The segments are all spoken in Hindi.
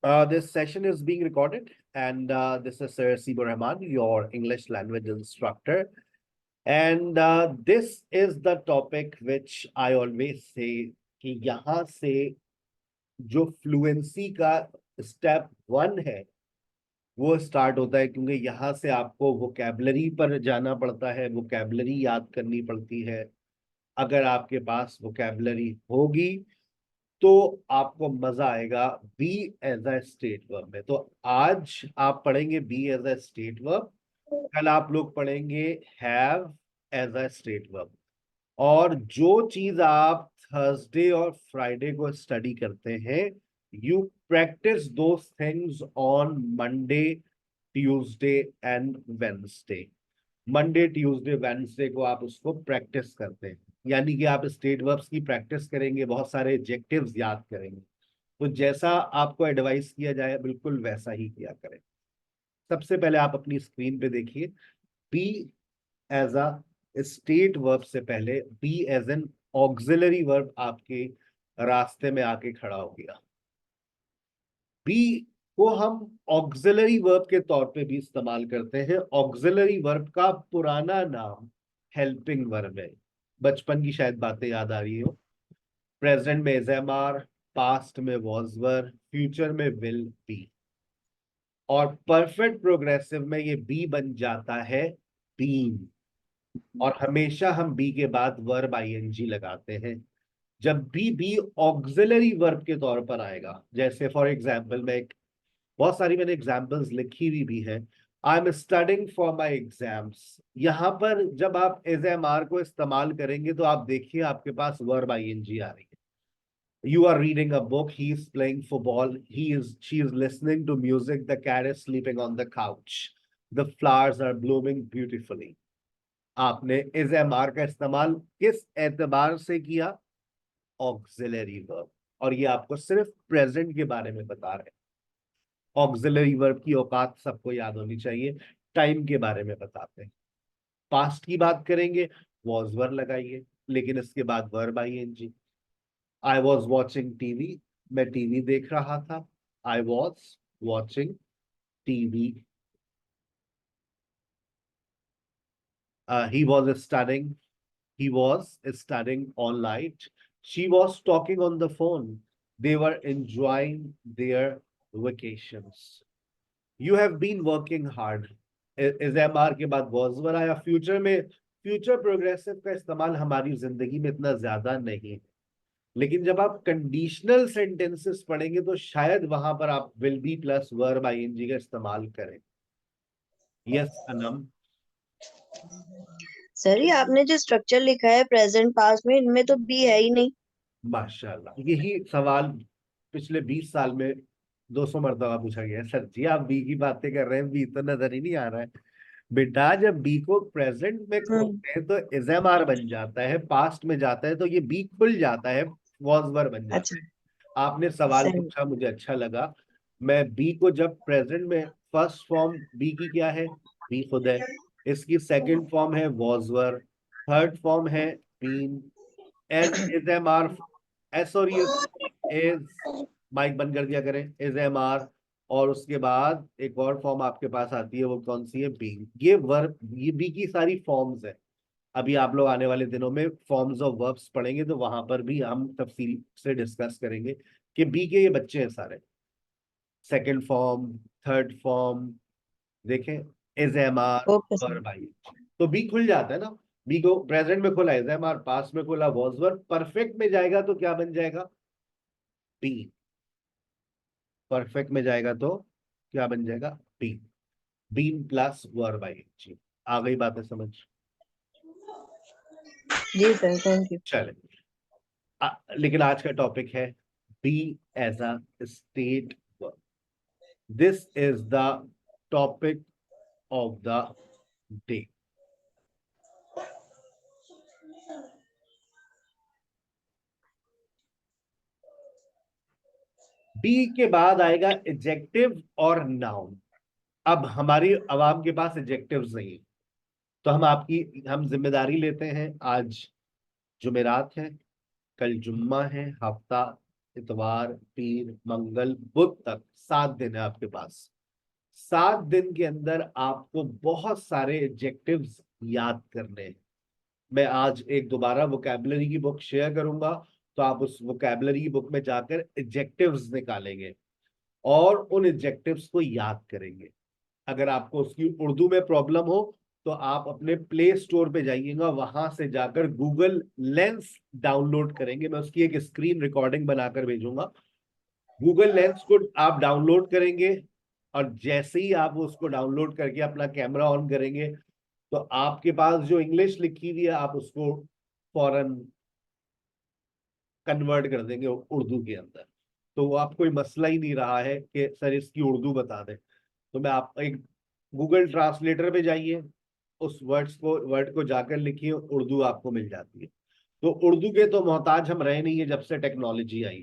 This session is being recorded, and this is Sir Sibu Rahman, your English language instructor. And this is the topic which I always say कि यहाँ से जो फ्लुएंसी का स्टेप 1 है वो स्टार्ट होता है, क्योंकि यहाँ से आपको वोकैबलरी पर जाना पड़ता है, वोकैबलरी याद करनी पड़ती है। अगर आपके पास वोकैबलरी होगी तो आपको मजा आएगा be as a state verb में। तो आज आप पढ़ेंगे be as a state verb, कल आप लोग पढ़ेंगे have as a state verb. और जो चीज आप थर्सडे और फ्राइडे को स्टडी करते हैं, you practice those things on Monday, Tuesday and Wednesday. Monday Tuesday Wednesday को आप उसको प्रैक्टिस करते हैं, यानी कि आप स्टेट वर्ब्स की प्रैक्टिस करेंगे, बहुत सारे एडजेक्टिव्स याद करेंगे। तो जैसा आपको एडवाइस किया जाए बिल्कुल वैसा ही किया करें। सबसे पहले आप अपनी स्क्रीन पे देखिए, be as a state verb से पहले be as an auxiliary verb आपके रास्ते में आके खड़ा हो गया। बी को हम ऑक्सिलरी वर्ब के तौर पे भी इस्तेमाल करते हैं। ऑक्सिलरी वर्ब का पुराना नाम हेल्पिंग वर्ब है। बचपन की शायद बातें याद आ रही हो। प्रेजेंट में इज एम आर, पास्ट में वॉज वर, फ्यूचर में विल बी, और परफेक्ट प्रोग्रेसिव में ये बी बन जाता है बीन। और हमेशा हम बी के बाद वर्ब आईएनजी लगाते हैं। जब भी बी ऑक्सिलरी वर्ब के तौर पर आएगा, जैसे फॉर एग्जाम्पल मैं बहुत सारी मैंने एग्जाम्पल्स लिखी हुई भी है। I am studying for my exams, यहां पर जब आप एज एम आर को इस्तेमाल करेंगे तो आप देखिए आपके पास वर्ब आईएनजी आ रही है। You are reading a book, he is playing football, she is listening to music, the cat is sleeping on the couch, the flowers are blooming beautifully. आपने इज एम आर का इस्तेमाल किस एतबार से किया? Auxiliary verb. और ये आपको सिर्फ प्रेजेंट के बारे में बता रहे हैं। ऑक्सिलरी वर्ब की औकात सबको याद होनी चाहिए। टाइम के बारे में बताते हैं। पास्ट की बात करेंगे, वॉज वर लगाइए, लेकिन इसके बाद verb I N G. I was watching TV, मैं टीवी देख रहा था। I was watching TV. He was studying, he was studying all night. She was talking on the phone. They were enjoying their vacations. You have been working hard. इस एमआर के बाद was वर आया। फ्यूचर में फ्यूचर प्रोग्रेसिव का इस्तेमाल हमारी जिंदगी में इतना ज्यादा नहीं है, लेकिन जब आप कंडीशनल सेंटेंसेस पढ़ेंगे तो शायद वहां पर आप will be plus verb I N G का इस्तेमाल करें। यस अनम। सर ये आपने जो स्ट्रक्चर लिखा है प्रेजेंट पास्ट में, इनमें तो बी है ही नहीं। माशाल्लाह, यही सवाल पिछले 20 साल में 200 मरतबा पूछा गया है। सर जी आप बी की बातें कर रहे हैं, बी तो नजर ही नहीं आ रहा है। बेटा जब बी को प्रेजेंट में खोलते हैं तो इजएमआर बन जाता है, पास्ट में जाता है तो ये बी खुल जाता है, वॉज वर बन जाता अच्छा। है। आपने सवाल सही। पूछा, मुझे अच्छा लगा। मैं बी को जब प्रेजेंट में, फर्स्ट फॉर्म बी की क्या है? बी खुद है। इसकी सेकंड फॉर्म है वॉज वर, थर्ड फॉर्म है been. As is am are, is और इज, माइक बंद कर दिया करें, इज एम आर। और उसके बाद एक और फॉर्म आपके पास आती है, वो कौन सी है? बी। ये वर्ब, ये बी की सारी फॉर्म्स है। अभी आप लोग आने वाले दिनों में फॉर्म्स ऑफ वर्ब्स पढ़ेंगे तो वहां पर भी हम तफसील से डिस्कस करेंगे कि बी के ये बच्चे हैं सारे। सेकंड फॉर्म, थर्ड फॉर्म, देखें, is am are, okay sir. Verb I. तो बी खुल जाता है ना। बी को प्रेजेंट में खोला इज एम आर, पास्ट में खोला वॉज वर्ब, परफेक्ट में जाएगा तो क्या बन जाएगा? बी। परफेक्ट में जाएगा तो क्या बन जाएगा? Be. Been plus verb ING. आ गई बातें समझ? जी सर, थैंक यू। चले। लेकिन आज का टॉपिक है be as a state verb. This is the topic of the day. Be के बाद आएगा एडजेक्टिव और नाउन। अब हमारी आवाम के पास एडजेक्टिव्स नहीं है, तो हम जिम्मेदारी लेते हैं। आज जुमेरात है, कल जुम्मा है, हफ्ता इतवार, पीर, मंगल, बुध तक 7 दिन है आपके पास। 7 दिन के अंदर आपको बहुत सारे एडजेक्टिव्स याद करने हैं। मैं आज एक दोबारा वोकैबुलरी की बुक शेयर करूंगा, तो आप उस वोकैबुलरी की बुक में जाकर एडजेक्टिव्स निकालेंगे और उन एडजेक्टिव्स को याद करेंगे। अगर आपको उसकी उर्दू में प्रॉब्लम हो तो आप अपने प्ले स्टोर पे जाइएगा, वहां से जाकर गूगल लेंस डाउनलोड करेंगे। मैं उसकी एक स्क्रीन रिकॉर्डिंग बनाकर भेजूंगा। गूगल लेंस को आप डाउनलोड करेंगे और जैसे ही आप उसको डाउनलोड करके अपना कैमरा ऑन करेंगे तो आपके पास जो इंग्लिश लिखी हुई है आप उसको फौरन कन्वर्ट कर देंगे उर्दू के अंदर। तो वो आप कोई मसला ही नहीं रहा है कि सर इसकी उर्दू बता दें। तो मैं आप एक गूगल ट्रांसलेटर पे जाइए, उस वर्ड को जाकर लिखिए, उर्दू आपको मिल जाती है। तो उर्दू के तो मोहताज हम रहे नहीं है जब से टेक्नोलॉजी आई।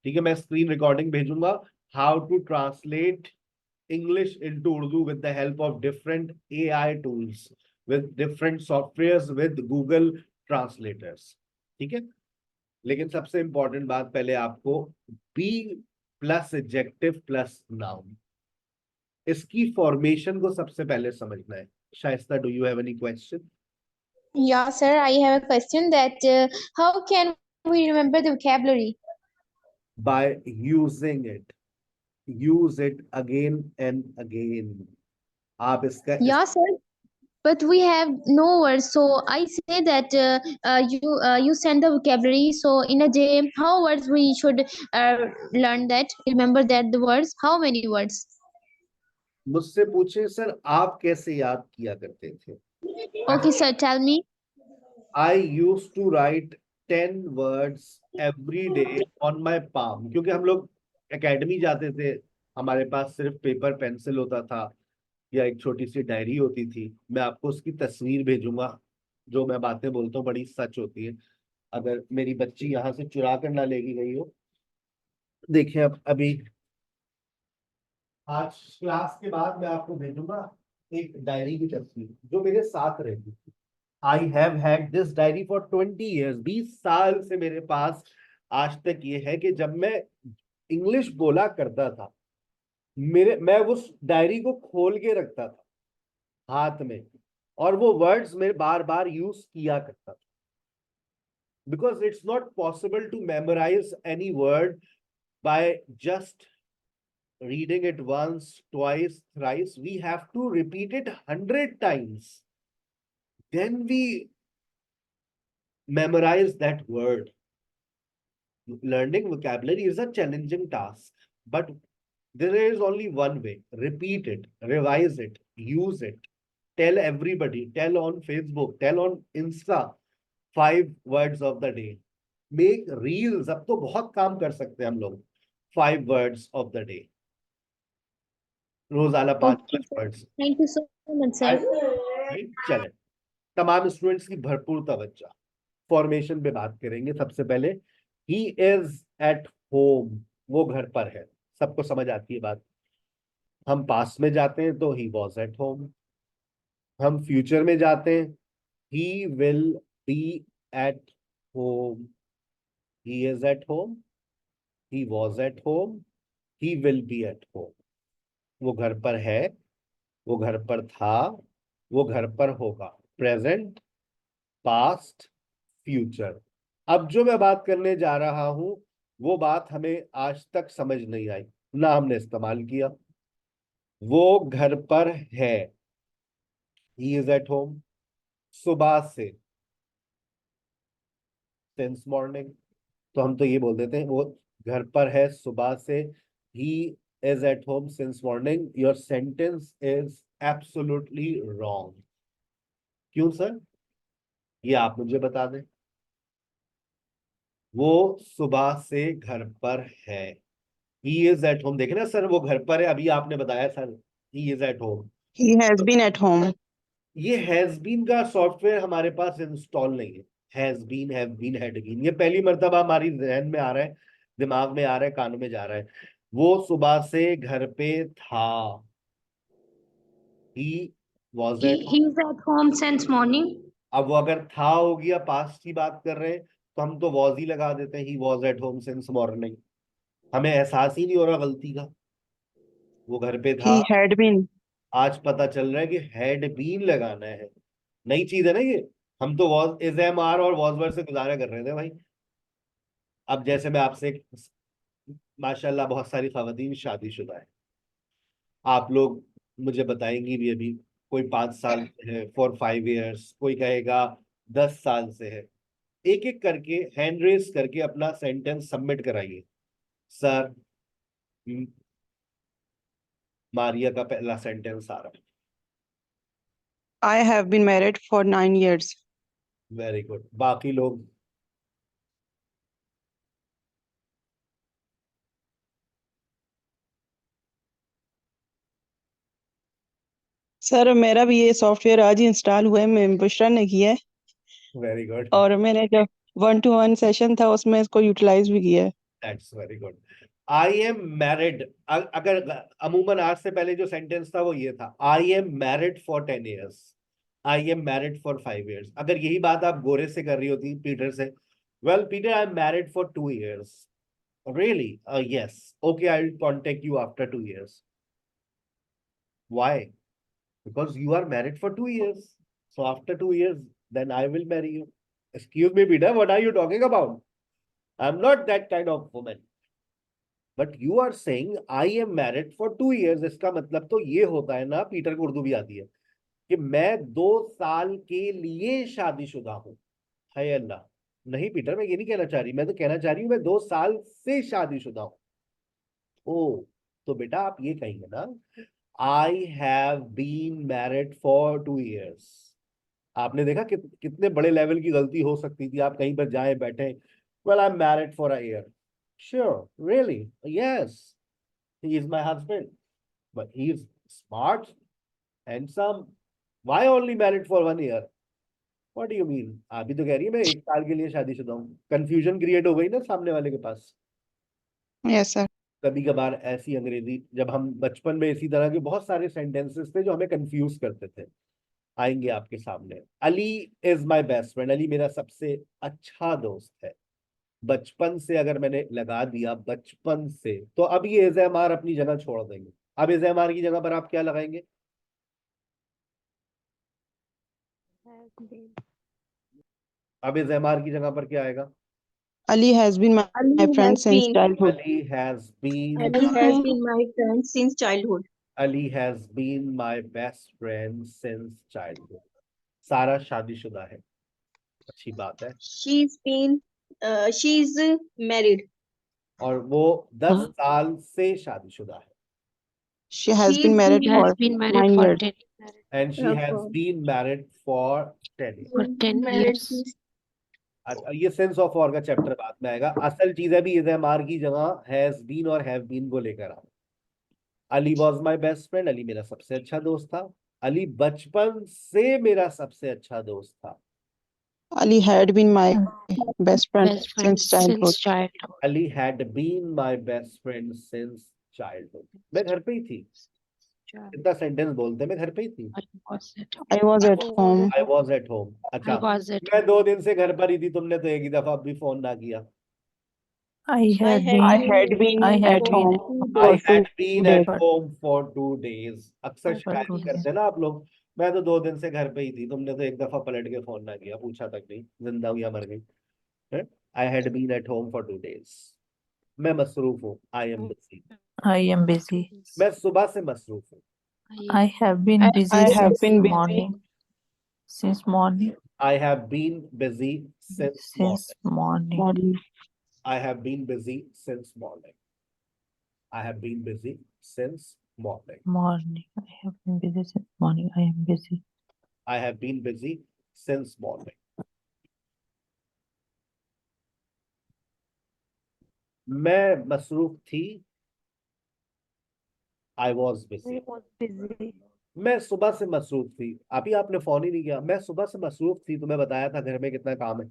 ठीक है, मैं स्क्रीन रिकॉर्डिंग भेजूंगा, how to translate English into Urdu with the help of different AI tools, with different softwares, with Google translators. ठीक है, लेकिन सबसे इंपॉर्टेंट बात पहले आपको be plus adjective plus noun, इसकी फॉर्मेशन को सबसे पहले समझना है। Shaista, do you have any question? Yeah, sir, I have a question that how can we remember the vocabulary? By using it, use it again and again. आप इसका Yeah, sir, but we have no words. So I say that you send the vocabulary. So in a day, how words we should learn that, remember that the words. How many words? मुझसे पूछे सर आप कैसे याद किया करते थे। Okay, sir, tell me. I used to write 10 words every day on my palm, क्योंकि हम लोग एकेडमी जाते थे, हमारे पास सिर्फ पेपर पेंसिल होता था या एक छोटी सी डायरी होती थी। मैं आपको उसकी तस्वीर भेजूंगा। जो मैं बातें बोलता हूँ बड़ी सच होती है। अगर मेरी बच्ची यहाँ से चुरा कर ना लेगी गई हो, देखिए अब अभी आज क्लास के बाद मैं आपको भेजूंगा एक डायरी की तस्वीर जो मेरे साथ रहती थी। I have had this diary for 20 years, 20 साल से मेरे पास आज तक ये है कि जब मैं इंग्लिश बोला करता था, मैं उस डायरी को खोल के रखता था हाथ में, और वो वर्ड्स में बार बार यूज किया करता था। Because it's not possible to memorise any word by just reading it once, twice, thrice. We have to repeat it 100 times. Then we memorize that word. Learning vocabulary is a challenging task, but there is only one way. Repeat it, revise it, use it. Tell everybody, tell on Facebook, tell on Insta, 5 words of the day. Make reels. अब तो बहुत काम कर सकते हैं हम लोग। 5 words of the day. रोजाना 5 Okay, sir. Words. Thank you so much, sir. चले, तमाम स्टूडेंट्स की भरपूर तवज्जो। फॉर्मेशन पे बात करेंगे। सबसे पहले ही इज एट होम, वो घर पर है। सबको समझ आती है बात। हम पास में जाते हैं तो ही वॉज एट होम। हम फ्यूचर में जाते हैं, he will be at home. He is at home, he was at home, he will be at home. वो घर पर है, वो घर पर था, वो घर पर होगा। Present, past, future. अब जो मैं बात करने जा रहा हूं वो बात हमें आज तक समझ नहीं आई, ना हमने इस्तेमाल किया। वो घर पर है, ही इज एट होम, सुबह से, सिंस मॉर्निंग। तो हम तो ये बोल देते हैं वो घर पर है सुबह से, ही is at home since morning. Your sentence is absolutely wrong. क्यों सर, ये आप मुझे बता दें। वो सुबह से घर पर है, ही इज एट होम। देखे ना सर, वो घर पर है, अभी आपने बताया sir he is at home. He has been at home. ये हैज बीन का सॉफ्टवेयर हमारे पास इंस्टॉल नहीं है। Has been, have been, had been, ये पहली मर्तबा हमारी जहन में आ रहा है, दिमाग में आ रहा है, कानों में जा रहा है। वो सुबह से घर पे था, he was at. He's at home since morning. अब वो अगर था हो गया, पास्ट की बात कर रहे हैं, तो तो हम तो वॉज ही लगा देते हैं, he was at home since morning. हमें एहसास ही नहीं हो रहा गलती का, वो घर पे था। He had been. आज पता चल रहा है कि हैड बीन लगाना है। नई चीज है ना ये। हम तो वॉज इज एम आर और वॉज वर्ड से गुजारा कर रहे थे भाई। अब जैसे मैं आपसे, माशाल्लाह बहुत सारी खवातीन शादीशुदा है, आप लोग मुझे बताएंगी भी अभी। कोई 5 साल से है, फॉर 5 years, कोई कहेगा 10 साल से है। एक एक करके हैंड रेस करके अपना सेंटेंस सबमिट कराइए। सर, मारिया का पहला सेंटेंस आ रहा है। I have been married for 9 years. Very good. बाकी लोग? सर मेरा भी ये सॉफ्टवेयर आज ही इंस्टॉल हुआ है, मैं बुशरा ने किया है, वेरी गुड, और मैंने जब 1-to-1 सेशन था उसमें इसको यूटिलाइज भी किया है। That's very good. I am married, अगर अमूमन आज से पहले जो सेंटेंस था वो ये था, I am married for 10 years, I am married for 5 years। अगर यही बात आप गोरे से कर रही होती, पीटर से, well Peter I am married for 2 years। Really? Yes. Okay, I'll contact you after 2 years. Why? Because you are married for 2 years. So after 2 years, then I will marry you. Excuse me, Peter, what are you talking about? I'm not that kind of woman. But you are saying I am married for 2 years. इसका मतलब तो ये होता है ना, पीटर को उर्दू भी आती है, कि मैं 2 साल के लिए शादीशुदा हूँ। हाय अल्लाह। नहीं पीटर, मैं ये नहीं कहना चाह रही, मैं तो कहना चाह रही हूँ मैं 2 साल से शादीशुदा हूँ। ओ, तो बेटा आप ये कहेंगे ना, I have been married for 2 years। आपने देखा कितने बड़े लेवल की गलती हो सकती थी। आप कहीं पर जाए बैठे, well I am married for a year. Sure, really, yes, he is my husband, but he is smart, handsome, why only married for 1 year? What do you mean? आप भी तो कह रही है मैं 1 साल के लिए शादीशुदा हूँ। कंफ्यूजन क्रिएट हो गई ना सामने वाले के पास। Yes sir. कभी कभार ऐसी अंग्रेजी, जब हम बचपन में इसी तरह के बहुत सारे सेंटेंसेस थे जो हमें कंफ्यूज करते थे, आएंगे आपके सामने। Ali is my best friend, Ali मेरा सबसे अच्छा दोस्त है। बचपन से अगर मैंने लगा दिया बचपन से, तो अब ये इज़ेमार अपनी जगह छोड़ देंगे। अब इज़ेमार की जगह पर आप क्या लगाएंगे? अब इज़ेमार की जगह पर क्या आएगा? Ali has been my Ali friend has since been childhood. Ali has been Ali has been my friend since childhood. Ali has been my best friend since childhood. सारा शादीशुदा है, अच्छी बात है। She's married. और वो 10 साल से शादीशुदा है। She has been She's married been for 9 years. And she has for been married for 10 years। married since अच्छा, ये सेंस ऑफ और का चैप्टर बाद में आएगा। असल चीज है भी इज़ेमार की जगह हैज बीन और हैव बीन को लेकर आओ। Ali was my best friend, Ali मेरा सबसे अच्छा दोस्त था। अली बचपन से मेरा सबसे अच्छा दोस्त था। Ali had been my best friend since childhood. Ali had been my best friend since childhood. मैं घर पे ही थी। इतना सेंटेंस बोलते मैं घर पे ही थी। I was at home. I was at home. अच्छा, मैं 2 दिन से घर पर ही थी, तुमने तो एक ही दफा भी फोन ना किया। I I had had I been had been I had at been home I for had 2 been days. At home for 2 days। अक्सर For शिकायत 2 करते days. हैं ना आप लोग, मैं तो 2 दिन से घर पे ही थी, तुमने तो एक दफा पलट के फोन ना किया, पूछा तक नहीं जिंदा हुई या मर गई। I had been at home for 2 days। मैं मसरूफ हूँ, I am busy. I am busy. मैं सुबह से मसरूफ हूँ। I have been busy I have since been busy morning. Since morning. I have been busy since Since morning. morning. morning. I have been busy since morning. I have been busy since morning. Morning. I have been busy since morning. I am busy. I have been busy since morning. मैं मसरूफ थी, आई वॉज बिजी। मैं सुबह से मसरूफ थी, अभी आपने फोन ही नहीं किया। मैं सुबह से मसरूफ थी, तुम्हें बताया था घर में कितना काम है।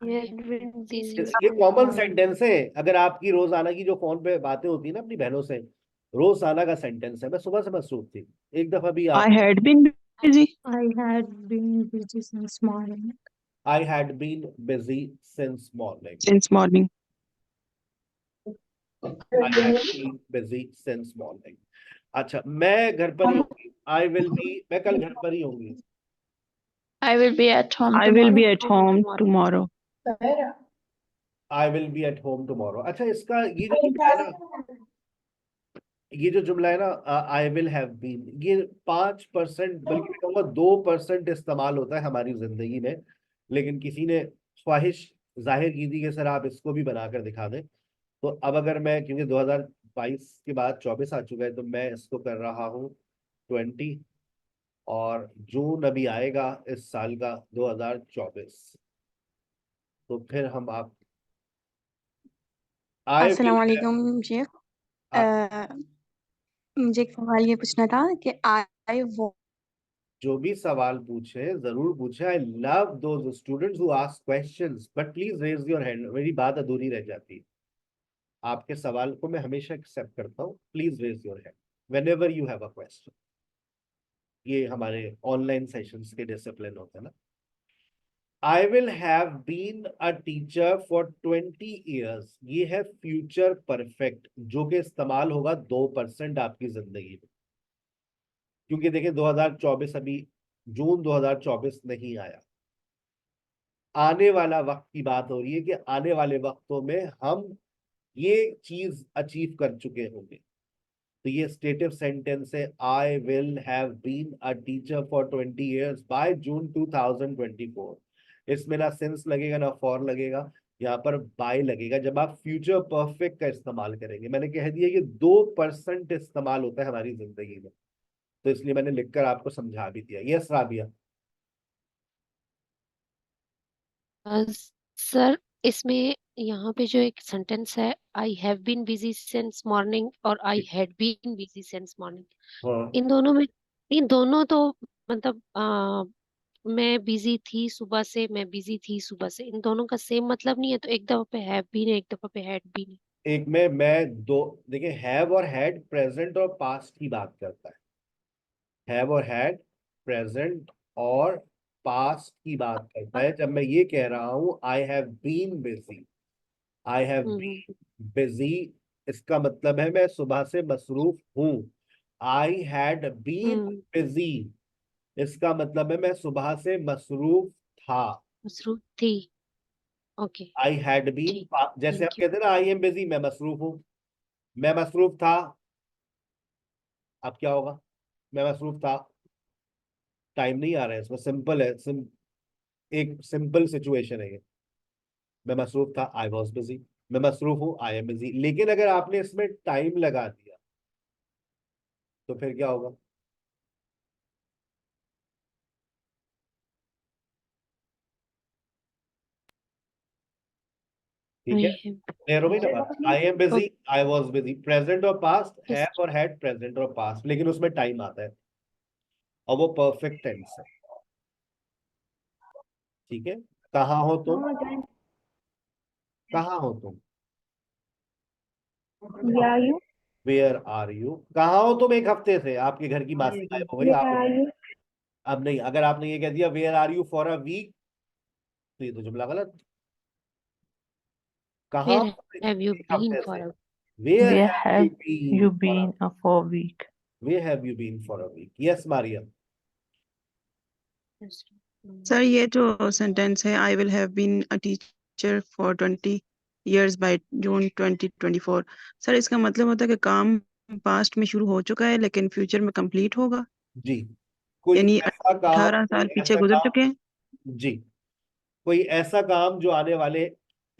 ये कॉमन सेंटेंस है। अगर आपकी रोजाना की जो फोन पे बातें होती है ना अपनी बहनों से, रोजाना का सेंटेंस है। मैं सुबह से मसरूफ थी, एक दफा भी I आप had been busy. I had been busy since morning. I had been busy since morning. since morning. I had been busy since morning. अच्छा, मैं घर पर ही होंगी. I will be, मैं कल घर पर ही होंगी. I will be at home I will be tomorrow. at home tomorrow. I will be at home tomorrow. अच्छा, इसका ये जो जुमला है ना, ये जो जुमला है ना, आई विल हैव बीन, ये 5% बल्कि मैं कहूँगा 2% इस्तेमाल होता है हमारी जिंदगी में. लेकिन किसी ने ख्वाहिश जाहिर की थी कि सर आप इसको भी बनाकर दिखा दें. तो अब अगर मैं, क्योंकि 2022 के बाद 24 आ चुका है, तो मैं इसको कर रहा हूँ 20, और जून अभी आएगा इस साल का 2024. तो फिर हम आप आई विल अस्सलाम वालेकुम शेख। मुझे एक सवाल ये पूछना था कि आई वो जो भी सवाल पूछे जरूर पूछे. I love those students who ask questions, but please raise your hand. मेरी बात अधूरी रह जाती है. आपके सवाल को मैं हमेशा एक्सेप्ट करता हूँ. Please raise your hand whenever you have a question. ये हमारे ऑनलाइन सेशंस के डिसिप्लिन होते हैं ना. I will have been a teacher for 20 years. ये है फ्यूचर परफेक्ट, जो कि इस्तेमाल होगा 2% आपकी जिंदगी में. क्योंकि देखिए 2024 अभी, जून 2024 नहीं आया. आने वाला वक्त की बात हो रही है कि आने वाले वक्तों में हम ये चीज अचीव कर चुके होंगे. तो ये स्टेटिव सेंटेंस है. I will have been a teacher for 20 years by June 2024. इसमें ना सिंस लगेगा ना फॉर लगेगा, यहाँ पर बाय लगेगा जब आप फ्यूचर परफेक्ट का इस्तेमाल करेंगे. मैंने कह दिया कि 2% इस्तेमाल होता है हमारी जिंदगी में, तो इसलिए मैंने लिखकर आपको समझा भी दिया. यस राबिया. सर, इसमें यहाँ पे जो एक सेंटेंस है, I have been busy since morning और I had been busy since morning, हाँ, इन दोनों तो मतलब मैं बिजी थी सुबह से, मैं बिजी थी सुबह से, इन दोनों का सेम मतलब नहीं है. तो एक दफा पे हैव बीन है, एक दफा पे हैड बीन है. एक में मैं दो, देखिए हैव और हैड प्रेजेंट और पास्ट की बात करता है. हैव और हैड प्रेजेंट और पास्ट की बात करता है. जब मैं ये कह रहा हूं I have been busy, I have been busy, इसका मतलब है मैं सुबह से मसरूफ हूं. आई हैड बीन बिजी, इसका मतलब है मैं सुबह से मसरूफ था. मसरूफ थी. ओके, आई हैड बीन, ठीक, जैसे आप थैंक यू. कहते हैं ना आई एम बिजी, मैं मसरूफ हूं. मैं मसरूफ था, अब क्या होगा? मैं मसरूफ था, टाइम नहीं आ रहा है इसमें, सिंपल है. एक सिंपल सिचुएशन है ये. मैं मसरूफ था, आई वॉज बिजी. मैं मसरूफ हूँ, आई एम बिजी. लेकिन अगर आपने इसमें टाइम लगा दिया तो फिर क्या होगा? ठीक है, आई हैव, क्लियर हो गई ना बात? आई am busy, I was busy, present और पास्ट, यस. हैव और हैड प्रेजेंट और पास्ट, लेकिन उसमें टाइम आता है और वो परफेक्ट टेंस है. ठीक है. कहाँ हो तुम? कहाँ हो तुम? Where are you? कहाँ हो तुम? एक हफ्ते से आपके घर की मासी गायब हो गई. आप अब नहीं, अगर आपने ये कह दिया where are you for a week, तो ये तो जुमला गलत. कहाँ वेयर हो तुम हैव यू एक बीन हफ्ते फॉर से? Uh, where Where have you have been you for a, been for a week? Where have you been for a week? Yes Maria. Sir ये जो सेंटेंस है I will have been a teacher for 20 years by June 2024, sir इसका मतलब होता है कि काम पास्ट में शुरू हो चुका है लेकिन फ्यूचर में कंप्लीट होगा, जी. कोई यानी ऐसा काम, 18 कोई साल पीछे ऐसा गुजर काम, चुके हैं. जी, कोई ऐसा काम जो आने वाले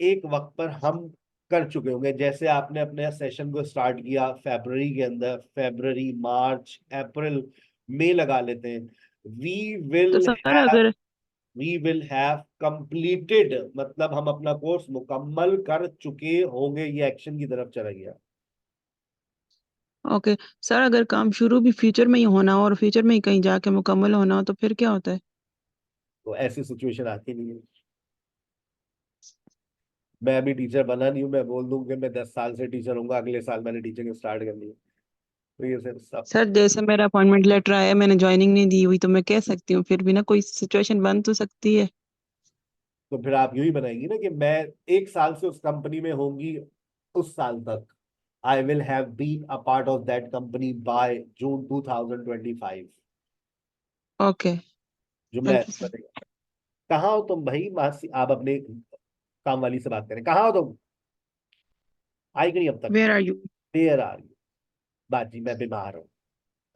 एक वक्त पर हम कर चुके होंगे. जैसे आपने अपने सेशन को स्टार्ट किया फरवरी के अंदर, फरवरी, मार्च, अप्रैल, मई लगा लेते हैं. वी तो विल सर हैव, अगर वी विल हैव कंप्लीटेड, मतलब हम अपना कोर्स मुकम्मल कर चुके होंगे. ये एक्शन की तरफ चला गया. ओके सर, अगर काम शुरू भी फ्यूचर में ही होना हो और फ्यूचर में ही कहीं जाके मुकम्मल होना हो तो फिर क्या होता है? तो ऐसी सिचुएशन आती नहीं है. मैं अभी टीचर बना नहीं हूँ, मैं बोल दूं कि मैं 10 साल से टीचर हूँ, अगले साल मैंने टीचिंग स्टार्ट करनी है. तो ये सिर्फ सब. सर जैसे मेरा अपॉइंटमेंट लेटर आया, मैंने ज्वाइनिंग नहीं दी हुई, तो मैं कह सकती हूँ फिर भी ना, कोई सिचुएशन बन तो सकती है. तो फिर आप यूं ही बनाएंगी ना कि मैं 1 साल से उस कंपनी में होंगी, उस साल तक I will have been a part of that company by June 2025। Okay, जुमला थैंक यू ऐसा सर। बनेगा। कहाँ हो तुम भाई मासी, आप अपने काम वाली से बात करें, कहाँ हो तुम, आई कि नहीं अब तक? Where are you? देर आ रही, बाजी मैं बीमार हूँ।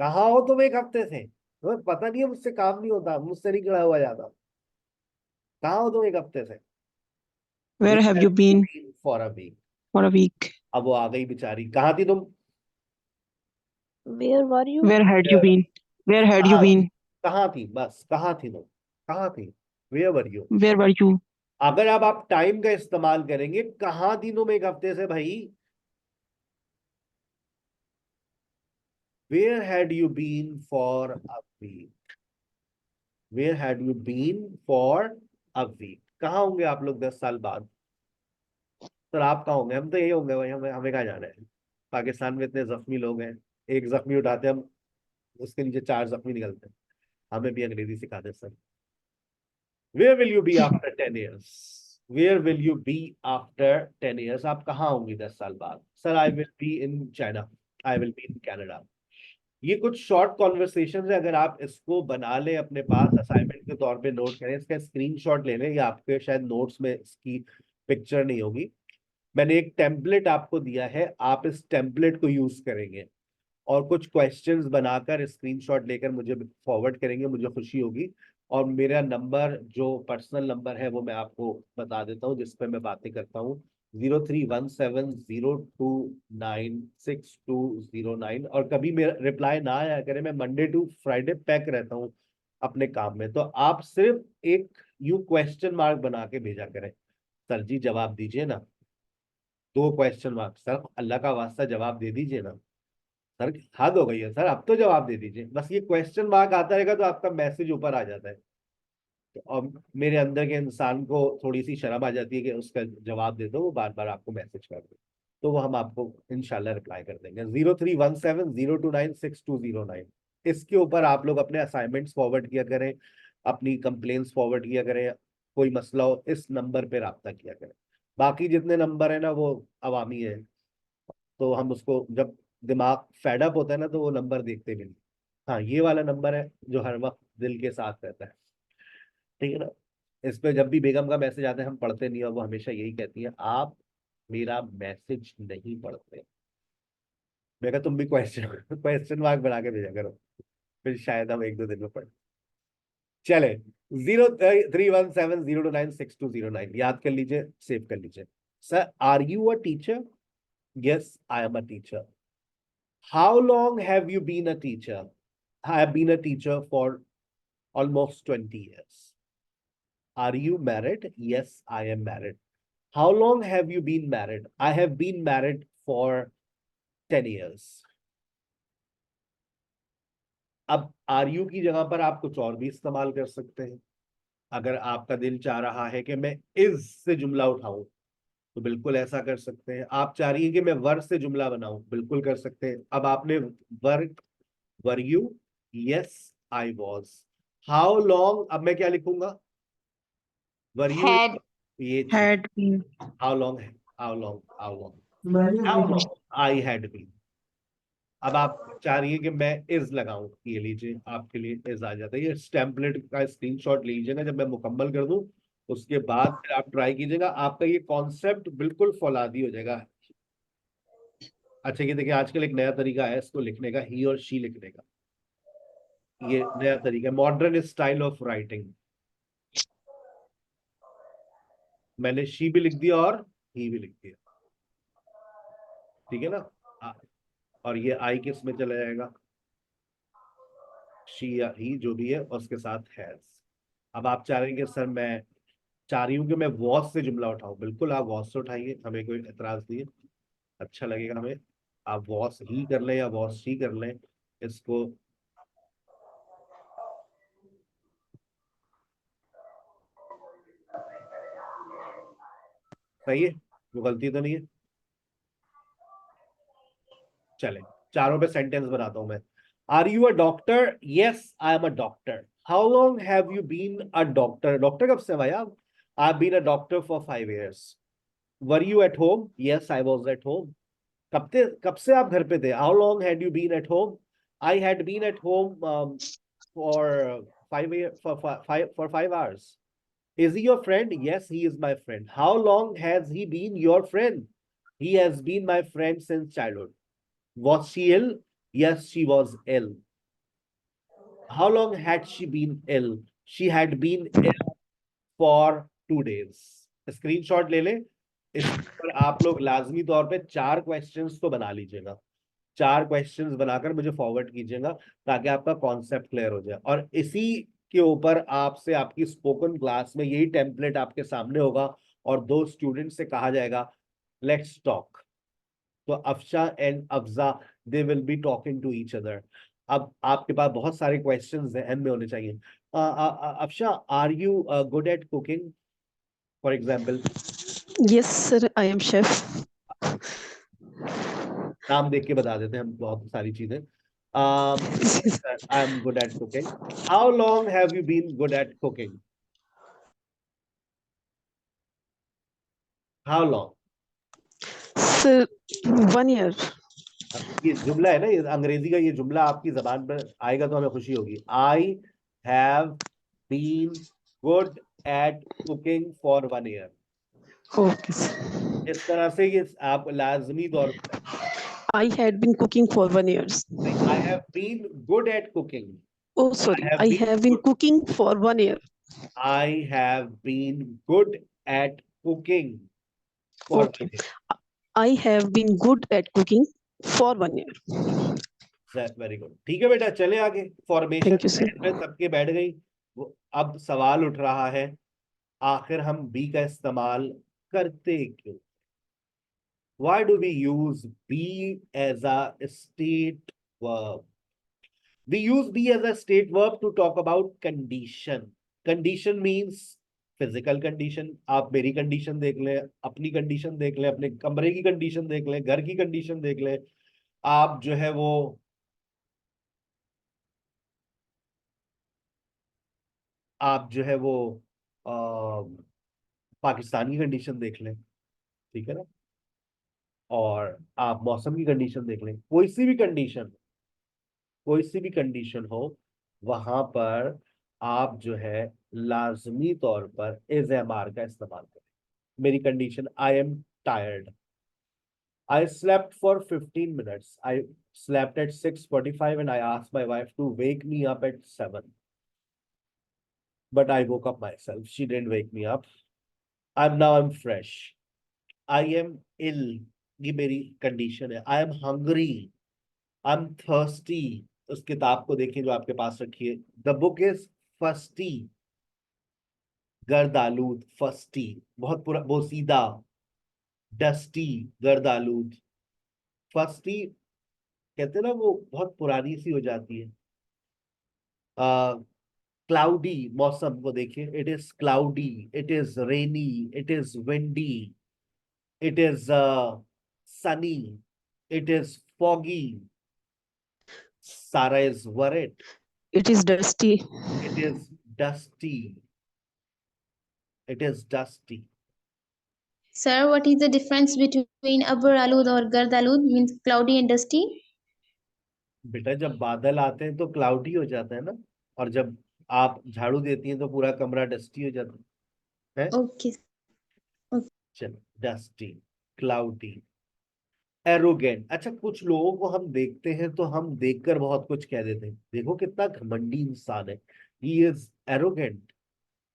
कहाँ हो तुम 1 हफ्ते से? तुम्हें पता नहीं है मुझसे काम नहीं होता, मुझसे नहीं खड़ा हुआ जाता। कहाँ हो तुम 1 हफ्ते से? Where have you been for a week. For a week? अब वो आ गई बेचारी, कहाँ थी तुम? Where were you? Where had you been? Where had you कहाँ थी? बीन? कहाँ थी, बस कहाँ थी तुम, कहाँ थी? Where were you. Where were you? अगर अब आप टाइम का इस्तेमाल करेंगे, कहाँ थी तुम 1 हफ्ते से भाई? Where had you been for a week. Where had you been for a week. कहाँ होंगे आप लोग 10 साल बाद? सर आप कहाँ होंगे? हम तो यही होंगे भाई, हमें हमें कहाँ जाना है? पाकिस्तान में इतने जख्मी लोग हैं, एक जख्मी उठाते हैं हम, उसके नीचे 4 जख्मी निकलते हैं। हमें भी अंग्रेजी सिखाते sir. Where will you be after 10 years? Where will you be after 10 years? आप कहाँ होंगी 10 साल बाद? Sir I will be in China, I will be in Canada. ये कुछ शॉर्ट कॉन्वर्सेशन है, अगर आप इसको बना लें अपने पास असाइनमेंट के तौर पे, नोट करें, इसका स्क्रीनशॉट ले लें, या आपके शायद नोट्स में इसकी पिक्चर नहीं होगी। मैंने एक टेम्पलेट आपको दिया है, आप इस टेम्पलेट को यूज करेंगे और कुछ क्वेश्चंस बनाकर स्क्रीनशॉट लेकर मुझे फॉरवर्ड करेंगे, मुझे खुशी होगी। और मेरा नंबर, जो पर्सनल नंबर है, वो मैं आपको बता देता हूँ, जिस पे मैं बातें करता हूँ, 03170296 209। और कभी मेरा रिप्लाई ना आया करे, मैं मंडे टू फ्राइडे पैक रहता हूँ अपने काम में, तो आप सिर्फ एक यू क्वेश्चन मार्क बना के भेजा करें, सर जी जवाब दीजिए ना। 2 क्वेश्चन मार्क, सर अल्लाह का वास्ता जवाब दे दीजिए ना। सर हद हो गई है सर, अब तो जवाब दे दीजिए। बस ये क्वेश्चन मार्क आता रहेगा तो आपका मैसेज ऊपर आ जाता है, तो और मेरे अंदर के इंसान को थोड़ी सी शर्म आ जाती है कि उसका जवाब दे दो, वो बार बार आपको मैसेज कर दे, तो वो हम आपको इंशाल्लाह रिप्लाई कर देंगे। 03170296 209, इसके ऊपर आप लोग अपने असाइनमेंट्स फॉरवर्ड किया करें, अपनी कंप्लेंट्स फॉरवर्ड किया करें, कोई मसला हो इस नंबर पे रब्ता किया करें। बाकी जितने नंबर है ना वो अवामी है, तो हम उसको जब दिमाग फेडअप होता है ना, तो वो नंबर देखते भी नहीं। हाँ ये वाला नंबर है जो हर वक्त दिल के साथ रहता है, ठीक है ना। इस पे जब भी बेगम का मैसेज आता है हम पढ़ते नहीं, और वो हमेशा यही कहती है, आप मेरा मैसेज नहीं पढ़ते। मैं कहा तुम भी क्वेश्चन क्वेश्चन मार्क बना के भेजा करो, फिर शायद हम 1-2 दिन में पढ़। चले, 03170296 209 याद कर लीजिए, सेव कर लीजिए। Sir are you a teacher? Yes I am a teacher. How long have you been a teacher? I have been a teacher for almost 20 years. Are you married? Yes, I am married. How long have you been married? I have been married for 10 years. अब आर यू की जगह पर आप कुछ और भी इस्तेमाल कर सकते हैं। अगर आपका दिल चाह रहा है कि मैं इज से जुमला उठाऊं, तो बिल्कुल ऐसा कर सकते हैं। आप चाह रही है कि मैं वर से जुमला बनाऊं, बिल्कुल कर सकते हैं। अब आपने work, were you? Yes I was. How long, अब मैं क्या लिखूंगा? Were you, Had. ये चीज। Had been? हाउ लॉन्ग है, how long, how long, how long I had been. अब आप चाह रही है कि मैं इज लगाऊं, ये लीजिए आपके लिए इज आ जाता है। ये टेम्पलेट का स्क्रीनशॉट लीजिएगा, जब मैं मुकम्मल कर दूं उसके बाद फिर आप ट्राई कीजिएगा, आपका ये कॉन्सेप्ट बिल्कुल फौलादी हो जाएगा। अच्छा ये देखिए, आजकल एक नया तरीका है इसको लिखने का, ही और शी लिखने का, ये नया तरीका, मॉडर्न स्टाइल ऑफ राइटिंग। मैंने शी भी लिख दिया और ही भी लिख दिया, ठीक है ना। और ये आई किस में चला जाएगा? शी या ही जो भी है, और उसके साथ हैज। अब आप चाह रहे हैं कि सर मैं चाह रही हूँ कि मैं वॉज से जुमला उठाऊं, बिल्कुल आप वॉज से उठाइए, हमें कोई एतराज नहीं है, अच्छा लगेगा हमें। आप वॉज ही कर लें या वॉज शी कर लें, इसको सही है, वो गलती तो नहीं है। चले, चारों पे सेंटेंस बनाता हूं मैं। Are you a doctor? Yes I am a doctor. How long have you been a doctor? Doctor कब से भाई आप? I've been a doctor for 5 years. Were you at home? Yes, I was at home. कब से आप घर पे थे? How long had you been at home? I had been at home for 5 hours. Is he your friend? Yes, he is my friend. How long has he been your friend? He has been my friend since childhood. Was she ill? Yes, she was ill. How long had she been ill? She had been ill for 2 days. Screenshot ले ले। इस पर आप लोग लाजमी तौर पे 4 क्वेश्चंस तो बना लीजिएगा। 4 क्वेश्चंस बनाकर मुझे फॉरवर्ड कीजिएगा ताकि आपका कॉन्सेप्ट क्लियर हो जाए। और इसी के ऊपर आपसे आपकी स्पोकन क्लास में यही टेम्पलेट आपके सामने होगा और 2 स्टूडेंट से कहा जाएगा लेट्स टॉक। तो Afsha and Afza they will be talking to each other. अब आपके पास बहुत सारे क्वेश्चंस हैं, एम में होने चाहिए। Afsha, are you good at cooking for example? Yes, sir, I am chef. नाम देख के बता देते हैं हम बहुत सारी चीजें। I am good at cooking. How long have you been good at cooking? How long? Sir, 1 year. ये जुमला है ना, ये अंग्रेजी का ये जुमला आपकी जबान पर आएगा तो हमें खुशी होगी। I have been good at cooking for 1 year। Okay, sir. इस तरह से ये आप लाजमी तौर पर I had been cooking for 1 year. I have been good at cooking. Oh, sorry. have I been have been good. cooking for 1 year. I have been good at cooking for Okay. I have been good at cooking for 1 year. Very good. ठीक है बेटा, चले आगे। Formation Thank you, sir. में सबके बैठ गई। अब सवाल उठ रहा है, आखिर हम बी का इस्तेमाल करते क्यों? Why do we use be as a state verb? We use be as a state verb to talk about condition. Condition means physical condition. आप मेरी कंडीशन देख लें, अपनी कंडीशन देख लें, अपने कमरे की कंडीशन देख लें, घर की कंडीशन देख लें। आप जो है वो पाकिस्तान की कंडीशन देख लें, ठीक है ना? और आप मौसम की कंडीशन देख लें। कोई सी भी कंडीशन हो, वहां पर आप जो है लाजमी तौर पर इज एम आर का इस्तेमाल करें। मेरी condition, I am tired. I slept for 15 minutes। I slept at 6:45 and I asked my wife to wake me up at 7, but I woke up myself. She didn't wake me up. I'm fresh. I am ill, ये मेरी कंडीशन है। I am hungry, I'm thirsty। उस किताब को देखिए जो आपके पास रखी है। The book is fusty, गर्दालूद, फस्टी बहुत पूरा बोसीदा, डस्टी गर्दालूद। फस्टी कहते हैं ना, वो बहुत पुरानी सी हो जाती है। क्लाउडी मौसम को देखिए, it is cloudy, it is rainy, it is windy, it is Sunny, it is foggy. सारा is worried, It is dusty. it is dusty, it is dusty। Sir, what is the difference between Abar Alud or Gard Alud, means cloudy and dusty? बेटा जब बादल आते हैं तो क्लाउडी हो जाता है ना, और जब आप झाड़ू देती हैं तो पूरा कमरा डस्टी हो जाता है। Okay. चलो, डस्टी, क्लाउडी, एरोगेंट। अच्छा, कुछ लोगों को हम देखते हैं तो हम देखकर बहुत कुछ कह देते हैं। देखो कितना घमंडी इंसान है, ही इज एरोगेंट।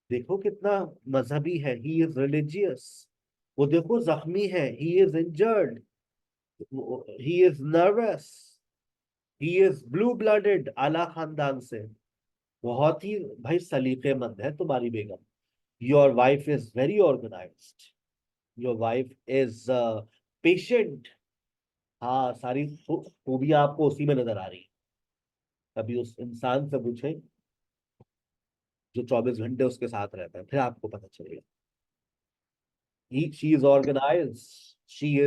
देखो कितना मजहबी है, ही इज रिलीजियस। वो देखो जख्मी है, he is injured, he is nervous, he is blue blooded, आला खानदान से। बहुत ही भाई सलीकेमंद है तुम्हारी बेगम। Your wife is very organised, your wife is patient. हाँ, सारी खूबियां आपको उसी में नजर आ रही है। कभी उस इंसान से पूछे जो 24 घंटे उसके साथ रहता है, फिर आपको पता चलेगा। She is organised, she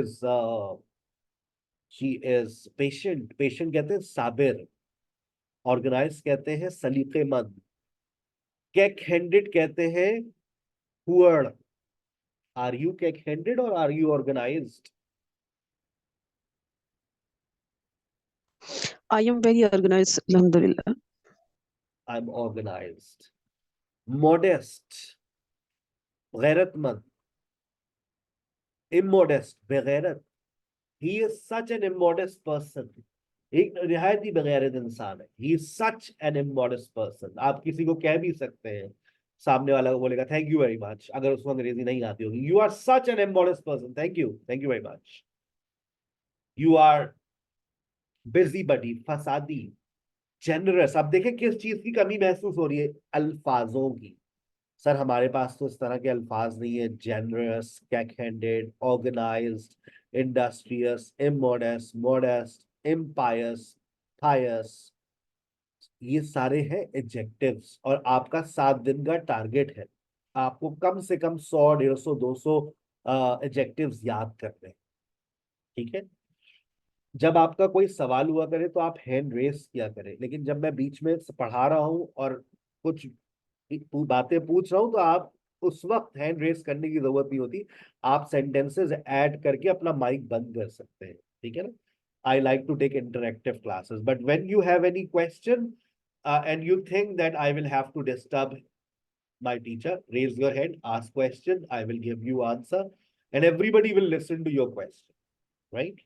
is patient. Patient कहते हैं साबिर, ऑर्गेनाइज कहते हैं सलीकेमंद, कैक हैंडेड कहते हैं poor. Are you cake-handed or are you organized? I am very organized, Alhamdulillah. I'm organized. Modest. गैरतमंद. Immodest. बेगैरत. He is such an immodest person. एक निहायत ही बेगैरत इंसान है. He is such an immodest person. आप किसी को कह भी सकते हैं, सामने वाला को बोलेगा थैंक यू वेरी मच, अगर उसको अंग्रेजी नहीं आती होगी. You are such an immodest person. Thank you very much. You are busybody, फसादी, generous. अब देखें किस चीज की कमी महसूस हो रही है? अल्फाजों की. सर हमारे पास तो इस तरह के अल्फाज नहीं है. Generous, कैक-हैंडेड, organised, industrious, immodest, modest, इम्पायस, पायस, ये सारे हैं एडजेक्टिव्स. और आपका 7 दिन का टारगेट है, आपको कम से कम 100, 150, 200 एडजेक्टिव्स याद करने हैं. ठीक है. जब आपका कोई सवाल हुआ करे तो आप हैंड रेस किया करें, लेकिन जब मैं बीच में पढ़ा रहा हूं और कुछ बातें पूछ रहा हूं तो आप उस वक्त हैंड रेस करने की जरूरत नहीं होती. आप सेंटेंसेस ऐड करके अपना माइक बंद कर सकते हैं. ठीक है ना. I like to take interactive classes, but when you have any question and you think that I will have to disturb my teacher, raise your hand, ask question, I will give you answer, and everybody will listen to your question, right?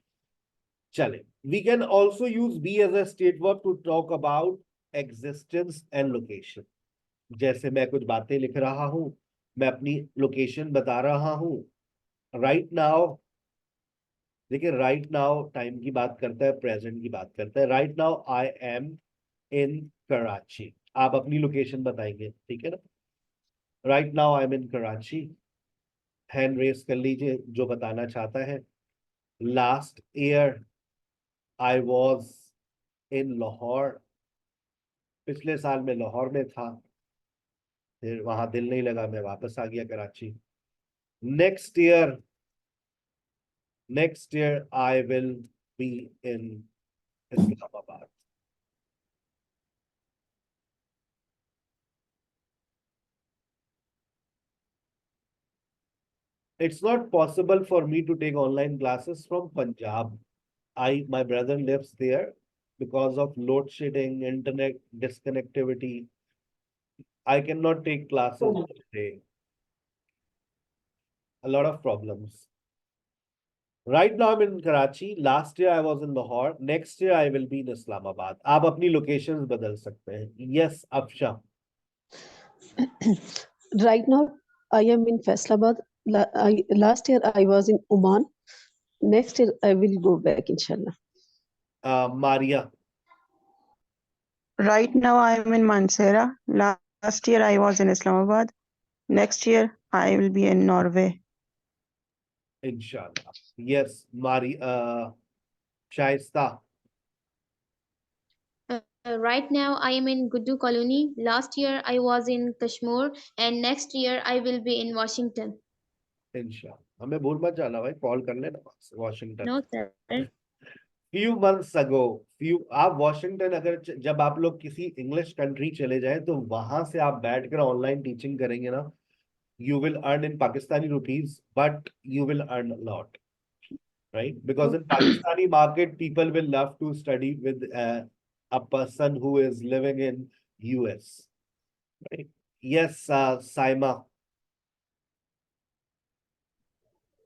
Chale. We can also use be as a state verb to talk about existence and location. जैसे मैं कुछ बातें लिख रहा हूं, मैं अपनी लोकेशन बता रहा हूं. राइट नाउ, देखिए राइट नाउ टाइम की बात करता है, प्रेजेंट की बात करता है. राइट नाउ आई एम इन कराची. आप अपनी लोकेशन बताएंगे. ठीक है ना. Right now I am in Karachi. Hand raise कर लीजिए जो बताना चाहता है. Last year I was in Lahore. पिछले साल में लाहौर में था, फिर वहां दिल नहीं लगा, मैं वापस आ गया Karachi. Next year I will be in Islamabad. It's not possible for me to take online classes from Punjab. My brother lives there. Because of load shedding, internet disconnectivity, I cannot take classes today. A lot of problems. Right now I'm in Karachi. Last year I was in Lahore. Next year I will be in Islamabad. आप अपनी locations बदल सकते हैं. Yes, Afsha. Right now, I am in Faisalabad. Last year, I was in Oman. Next year, I will go back, inshallah. Maria. Right now, I am in Mansehra. Last year, I was in Islamabad. Next year, I will be in Norway. Inshallah. Yes, Shaista. Right now, I am in Guddu Colony. Last year, I was in Kashmir, and next year, I will be in Washington. Inshallah. हमें भूल मत जाना भाई, कॉल कर लेना Washington. No, sir. Few months ago, आप वॉशिंगटन अगर जब आप लोग किसी इंग्लिश कंट्री चले जाएं तो वहां से आप बैठकर ऑनलाइन टीचिंग करेंगे ना, you will earn in Pakistani rupees, but you will earn a lot, right? Because in Pakistani market, people will love to study with a person who is living in US, right? Yes, Saima.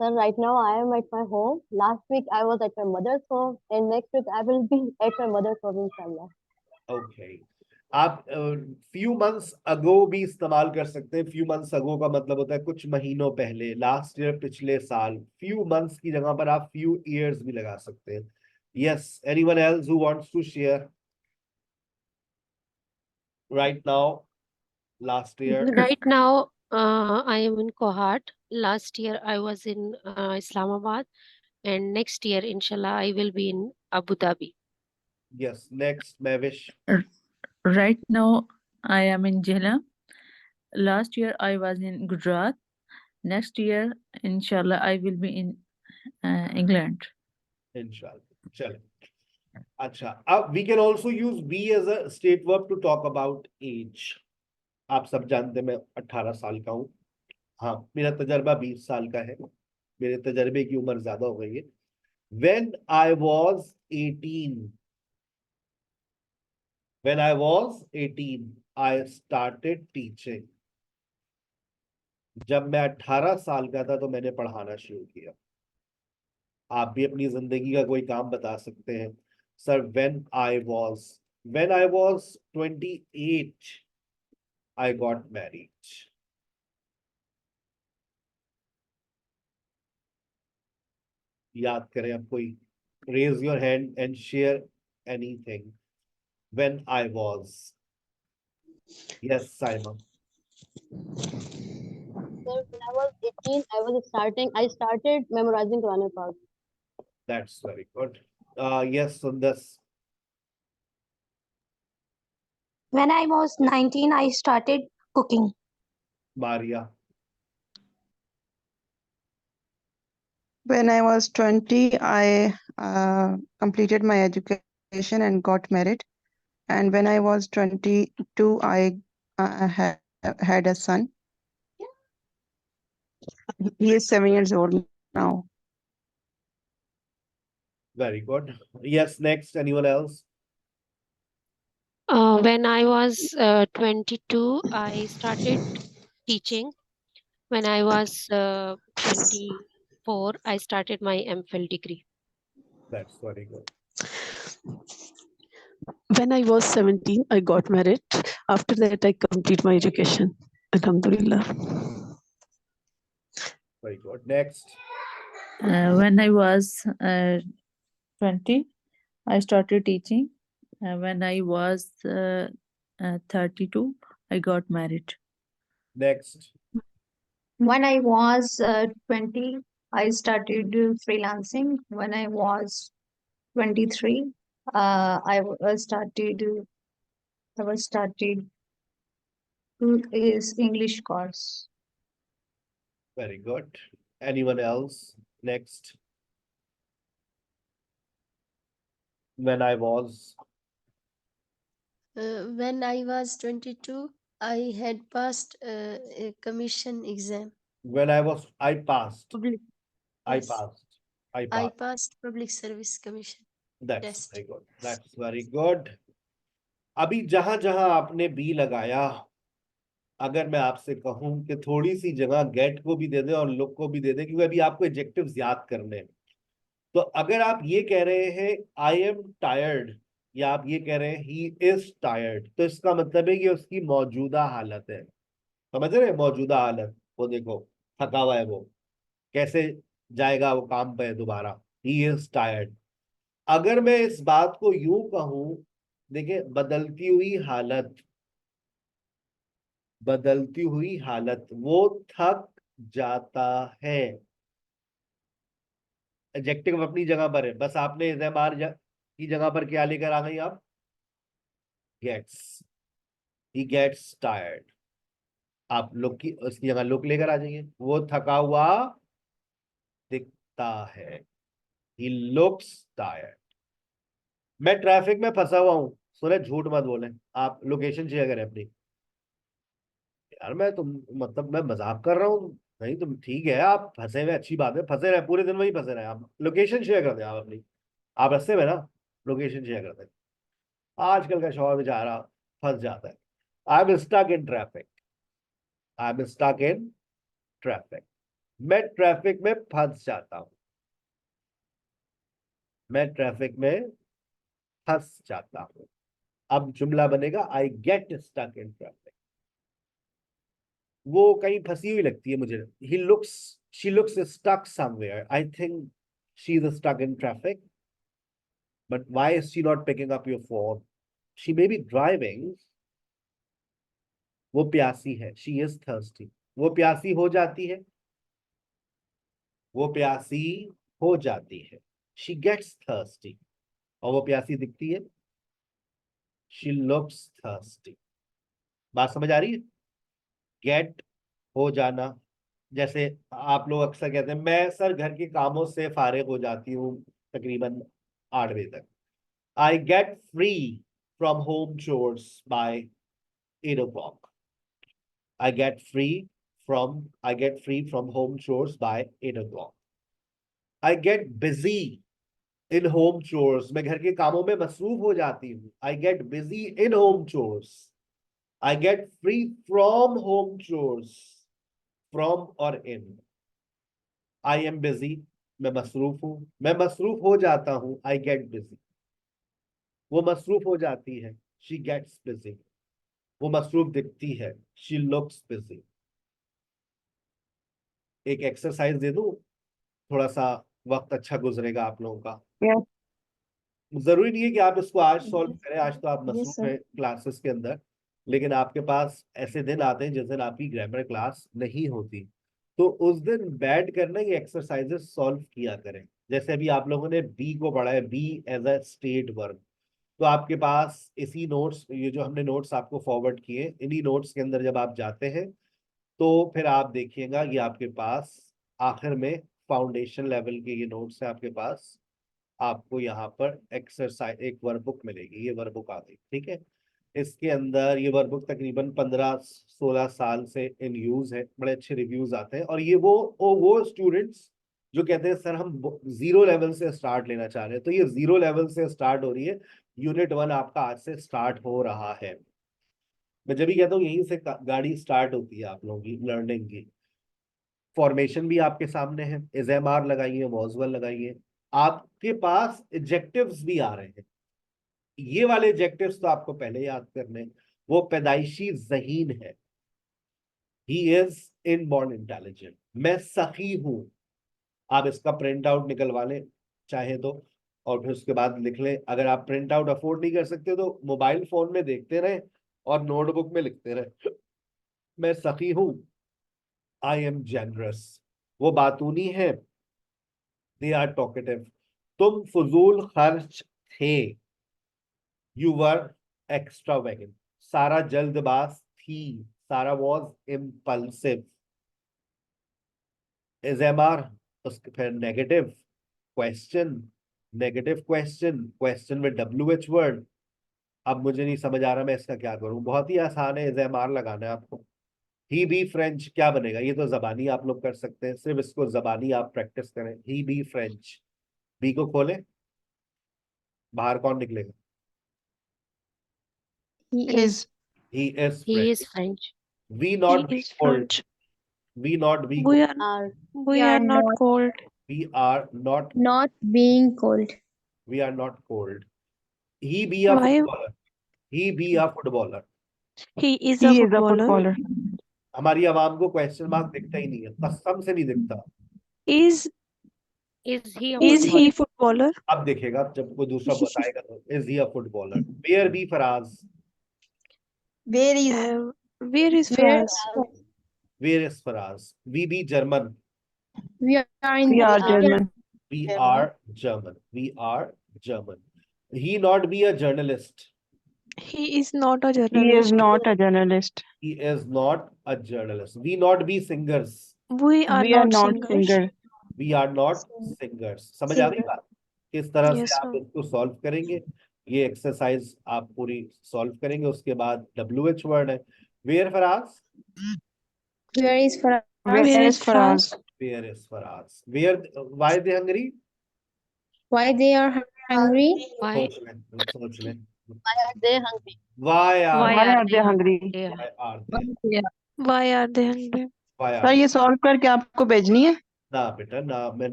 Sir, right now I am at my home. Last week I was at my mother's home, and next week I will be at my mother's home, inshallah. Okay. आप few months ago भी इस्तेमाल कर सकते हैं. few months ago का मतलब होता है कुछ महीनों पहले. last year पिछले साल. few months की जगह पर आप few years भी लगा सकते हैं. Yes, anyone else who wants to share? Right now, last year. Right now, I am in Kohat. Last year, I was in Islamabad, and next year, inshallah, I will be in Abu Dhabi. Yes, next, Mavish. Right now, I am in Jhelum. Last year, I was in Gujarat. Next year, inshallah, I will be in England. Inshallah. Chale. Acha. We can also use be as a state verb to talk about age. आप सब जानते हैं मैं 18 साल का हूँ. हाँ, मेरा तजर्बा 20 साल का है, मेरे तजर्बे की उम्र ज्यादा हो गई है। When I was 18, when I was 18, I started teaching. जब मैं 18 साल का था तो मैंने पढ़ाना शुरू किया। आप भी अपनी जिंदगी का कोई काम बता सकते हैं। Sir, when I was 28, I got married. याद करें आप कोई, raise your hand and share anything. When I was, yes, Simon. Sir, when I was 18, I started memorizing Quran Pak. That's very good. Yes, Sundas. When I was 19, I started cooking. Maria. When I was 20, I completed my education and got married. And when I was 22, I had a son. He is 7 years old now. Very good. Yes, next. Anyone else? When I was 22, I started teaching. When I was 24, I started my MPhil degree. That's very good. When I was 17, I got married. After that, I complete my education. Alhamdulillah. Very good. Next. When I was 20, I started teaching. When I was 32, I got married. Next. When I was 20, I started freelancing. When I was 23, I was started is English course. Very good. Anyone else? Next. When I was. When I was 22, I had passed a commission exam. When I passed. Public. I Yes. passed. I I passed. passed Public Service Commission That's test. very good. That's very good. अभी जहां जहां आपने बी लगाया, अगर मैं आपसे कहूं कि थोड़ी सी जगह गेट को भी दे दे और लुक को भी दे दे, क्योंकि अभी आपको एडजेक्टिव्स याद करने हैं। तो अगर आप ये कह रहे हैं आई एम टायर्ड, या आप ये कह रहे हैं ही इज टायर्ड, तो इसका मतलब है कि उसकी मौजूदा हालत है। समझ रहे हैं? मौजूदा हालत, वो देखो थका हुआ है, वो कैसे जाएगा वो काम पे दोबारा। He is tired. अगर मैं इस बात को यूं कहूं, देखिए, बदलती हुई हालत, बदलती हुई हालत, वो थक जाता है। एडजेक्टिव अपनी जगह पर है, बस आपने इज़ेमार की जगह पर क्या लेकर आ गई आप? गेट्स। He gets tired. आप लुक की उसकी जगह लुक लेकर आ जाइए। वो थका हुआ दिखता है। He looks tired. मैं ट्रैफिक में फंसा हुआ हूं। सुने, झूठ मत बोले, आप लोकेशन शेयर करें अपनी। यार मैं मजाक कर रहा हूँ। नहीं, तुम ठीक है, आप फंसे हुए, अच्छी बात है, फंसे रहे, पूरे दिन वही फंसे रहे। आप लोकेशन शेयर कर दें आप अपनी। आप रस्ते में ना, लोकेशन शेयर कर दें। आजकल का शौहर बेचारा फंस जाता है। I am stuck in traffic. I am stuck in traffic. मैं ट्रैफिक में फंस जाता हूं। मैं ट्रैफिक में फंस जाता हूं। अब जुमला बनेगा I get stuck in traffic. वो कहीं फंसी हुई लगती है मुझे। She looks stuck somewhere. I think she's stuck in traffic. But why is she not picking up your phone? She may be driving. वो प्यासी है। She is thirsty. वो प्यासी हो जाती है। वो प्यासी हो जाती है। She gets thirsty. और वो प्यासी दिखती है। She looks thirsty. बात समझ आ रही है? Get हो जाना। जैसे आप लोग अक्सर कहते हैं, मैं सर घर के कामों से फारिग हो जाती हूँ तकरीबन 8 बजे तक। I get free from home chores by 8 o'clock. I get free I get free from home chores by 8 o'clock. I get busy in home chores. मैं घर के कामों में मसरूफ हो जाती हूँ. I get busy in home chores. I get free from home chores. From or in. I am busy. मैं मसरूफ हूँ. मैं मसरूफ हो जाता हूँ. I get busy. वो मसरूफ हो जाती है. She gets busy. वो मसरूफ दिखती है. She looks busy. एक एक्सरसाइज दे दूं, थोड़ा सा वक्त अच्छा गुजरेगा आप लोगों का. जरूरी नहीं है कि आप इसको आज सॉल्व करें. आज तो आप मसरूफ sir. हैं क्लासेस के अंदर, लेकिन आपके पास ऐसे दिन आते हैं जिस दिन आपकी ग्रामर क्लास नहीं होती, तो उस दिन बैठ कर ना ये एक्सरसाइजेस सॉल्व किया करें. जैसे अभी आप लोगों ने बी को पढ़ा है, be as a state verb. तो आपके पास इसी नोट्स, ये जो हमने नोट्स आपको फॉरवर्ड किए, इन्हीं नोट्स के अंदर जब आप जाते हैं तो फिर आप देखिएगा ये आपके पास आखिर में फाउंडेशन लेवल के ये नोट्स है आपके पास. आपको यहाँ पर एक्सरसाइज एक वर्कबुक मिलेगी. ये वर्कबुक आ गई, ठीक है. इसके अंदर ये वर्कबुक तकरीबन 15-16 साल से इन यूज है. बड़े अच्छे रिव्यूज आते हैं. और ये वो स्टूडेंट्स जो कहते हैं सर हम 0 लेवल से स्टार्ट लेना चाह रहे हैं, तो ये 0 लेवल से स्टार्ट हो रही है. यूनिट 1 आपका आज से स्टार्ट हो रहा है. मैं जब भी कहता हूँ यहीं से गाड़ी स्टार्ट होती है आप लोगों की लर्निंग की. फॉर्मेशन भी आपके सामने है. इज़ेमार लगाइए, वॉजवल लगाइए. आपके पास एडजेक्टिव्स भी आ रहे हैं. ये वाले एडजेक्टिव्स तो आपको पहले याद करने. वो पैदाइशी ज़हीन है. He is inborn intelligent. मैं सखी हूं. आप इसका प्रिंट आउट निकलवा लें चाहे तो, और फिर उसके बाद लिख लें. अगर आप प्रिंट आउट अफोर्ड नहीं कर सकते तो मोबाइल फोन में देखते रहें और नोटबुक में लिखते रहे. मैं सखी हूं. I am generous. वो बातूनी है. They are talkative. तुम फजूल खर्च थे. You were extravagant. सारा जल्दबाज थी. Sara was impulsive. इज़ेमार उसके फिर negative question. Negative question, question with WH word. अब मुझे नहीं समझ आ रहा मैं इसका क्या करूं. बहुत ही आसान है, इज़ेमार लगाना है आपको. ही बी फ्रेंच क्या बनेगा? ये तो जबानी आप लोग कर सकते हैं. सिर्फ इसको जबानी आप प्रैक्टिस करें. ही बी फ्रेंच. बी को खोलें. बाहर कौन निकलेगा? He is. He is He French. is French. We not be is cold. French. We not be. We are Are we are not cold. We are not. not being cold. We are not cold. He be a Why footballer. He be a footballer. he is a footballer? हमारी आवाम को क्वेश्चन मार्क दिखता ही नहीं है. कसम से नहीं दिखता. Is Is he a is he footballer? footballer? अब देखेगा जब कोई दूसरा बताएगा तो. Is he a footballer? Where be Faraz. Where is Where is Where Faraz? Where is Faraz. We be German. we are in German. We are German. We are German. He not be a journalist. He is not a He is journalist. not a journalist. He is not a journalist. We not be singers. We are We are not not singers. singers. We are not singers. समझ आ गई बात? किस तरह Yes, से आप sir. इसको सॉल्व करेंगे? ये एक्सरसाइज आप पूरी सॉल्व करेंगे. उसके बाद WH वर्ड है. Where Faraz? where is Faraz? Where is Faraz? Where is Faraz? Where? Why they hungry? Why they are hungry? Why? सोच लें. सोच लें. why are they hungry? Why are Why Why are are they hungry? they? why are they? Why are they hungry? Why sir are ये सॉल्व करके आपको भेजनी है. ना बेटा ना,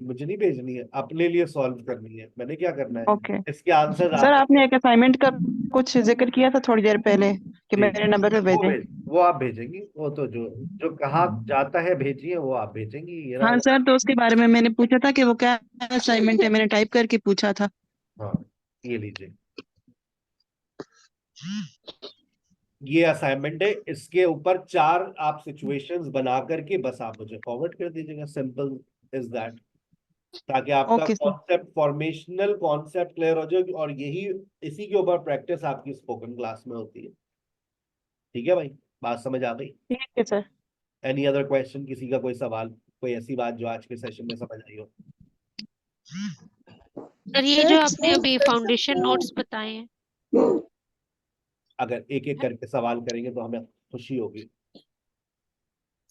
मुझे नहीं भेजनी है. अपने लिए सॉल्व करनी है. मैंने क्या करना है? ओके इसके आंसर सर आपने एक असाइनमेंट का कुछ जिक्र किया था थोड़ी देर पहले कि मेरे नंबर पे भेजें. वो आप भेजेंगी. वो तो जो कहाँ जाता है भेजिए, वो आप भेजेंगी. ये हाँ सर तो उसके बारे में मैंने पूछा था कि वो क्या असाइनमेंट है. मैंने टाइप करके पूछा था. हाँ ये लीजिए. ये असाइनमेंट है. इसके ऊपर 4 आप सिचुएशंस बना करके बस आप मुझे फॉरवर्ड कर दीजिएगा. Simple is that. ताकि आपका Okay, sir. Concept, formational concept clear हो जाए. और यही इसी के ऊपर प्रैक्टिस आपकी स्पोकन क्लास में होती है. ठीक है भाई, बात समझ आ गई? ठीक है सर. Any other question? किसी का कोई सवाल, कोई ऐसी बात जो आज के सेशन में समझ आई हो? सर ये जो आपने अभी फाउंडेशन नोट्स बताए हैं, अगर एक एक करके सवाल करेंगे तो हमें खुशी होगी.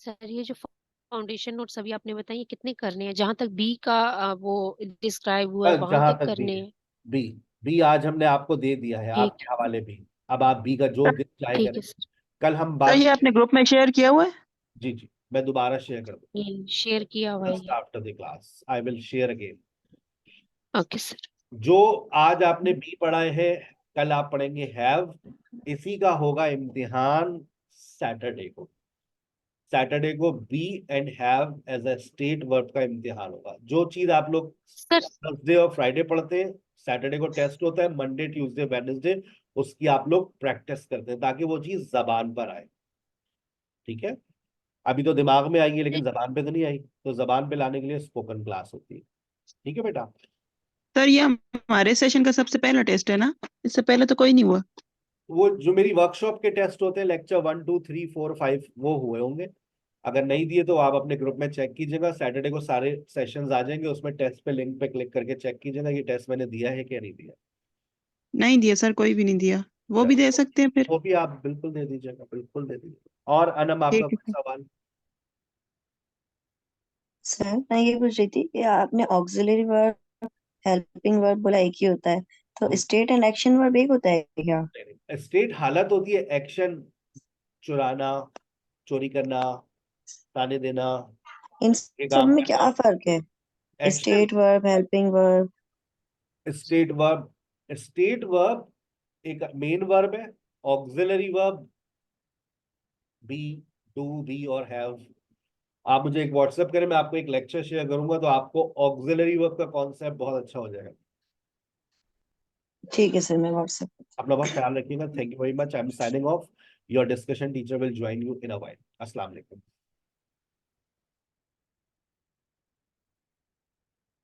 सर ये जो फाउंडेशन नोट्स अभी आपने बताई ये कितने करने हैं, जहां तक बी का वो डिस्क्राइब हुआ है बस वहां जहां तक तक बी करने है, हैं? बी बी आज हमने आपको दे दिया है ठीक आपके हवाले भी। अब आप बी का जो दिन चाहे ठीक करें। है सर। कल हम सर बात ये आपने ग्रुप में शेयर किया हुआ है? जी जी, मैं दोबारा शेयर कर दूँ ये शेयर किया हुआ है जस्ट ये। After the class I will share again. Okay sir. जो आज आपने बी पढ़ाए हैं कल आप पढ़ेंगे हैव। इसी का होगा इम्तिहान सैटरडे को। सैटरडे को be and have as a state verb का इम्तिहान होगा। जो चीज आप लोग सर थर्सडे और फ्राइडे पढ़ते हैं, सैटरडे को टेस्ट होता है, मंडे ट्यूसडे वेडनेसडे उसकी आप लोग प्रैक्टिस करते हैं ताकि वो चीज जबान पर आए। ठीक है, अभी तो दिमाग में आएगी लेकिन जबान पे तो नहीं आई, तो जबान पे लाने के लिए स्पोकन क्लास होती है। ठीक है बेटा। सर ये हमारे सेशन का सबसे पहला टेस्ट है ना? इससे पहले तो कोई नहीं हुआ? वो जो मेरी वर्कशॉप के टेस्ट होते हैं लेक्चर 1 2 3 4 5 वो हुए होंगे। अगर नहीं दिए तो आप अपने ग्रुप में चेक कीजिएगा। सैटरडे को सारे सेशंस आ जाएंगे, उसमें टेस्ट पे लिंक पे क्लिक करके चेक कीजिएगा ये टेस्ट मैंने दिया है क्या नहीं दिया। नहीं दिया सर, कोई भी नहीं दिया। वो भी दे चलो, सकते हैं फिर? वो भी आप बिल्कुल दे दीजिएगा, बिल्कुल दे दीजिएगा। और अनम आपका ठीक है कोई सर। सवाल? सर मैं ये पूछ रही थी कि आपने ऑक्सिलरी वर्ब हेल्पिंग वर्ब बोला एक ही होता है, तो स्टेट एंड एक्शन वर्ब एक होता है क्या? स्टेट हालत होती है, एक्शन चुराना, चोरी करना, ताने देना, इन ये सब काम में क्या करना। फर्क है? Action state verb helping verb. State verb एक मेन वर्ब है। Auxiliary verb be, do, be और हैव। आप मुझे एक व्हाट्सएप करें, मैं आपको एक लेक्चर शेयर करूंगा तो आपको ऑक्सिलरी वर्ब का कॉन्सेप्ट बहुत अच्छा हो जाएगा। ठीक है सर, मैं व्हाट्सएप। अपना बहुत ख्याल रखिएगा। Thank you very much. I am signing off. Your discussion teacher will join you in a while. अस्सलाम वालेकुम।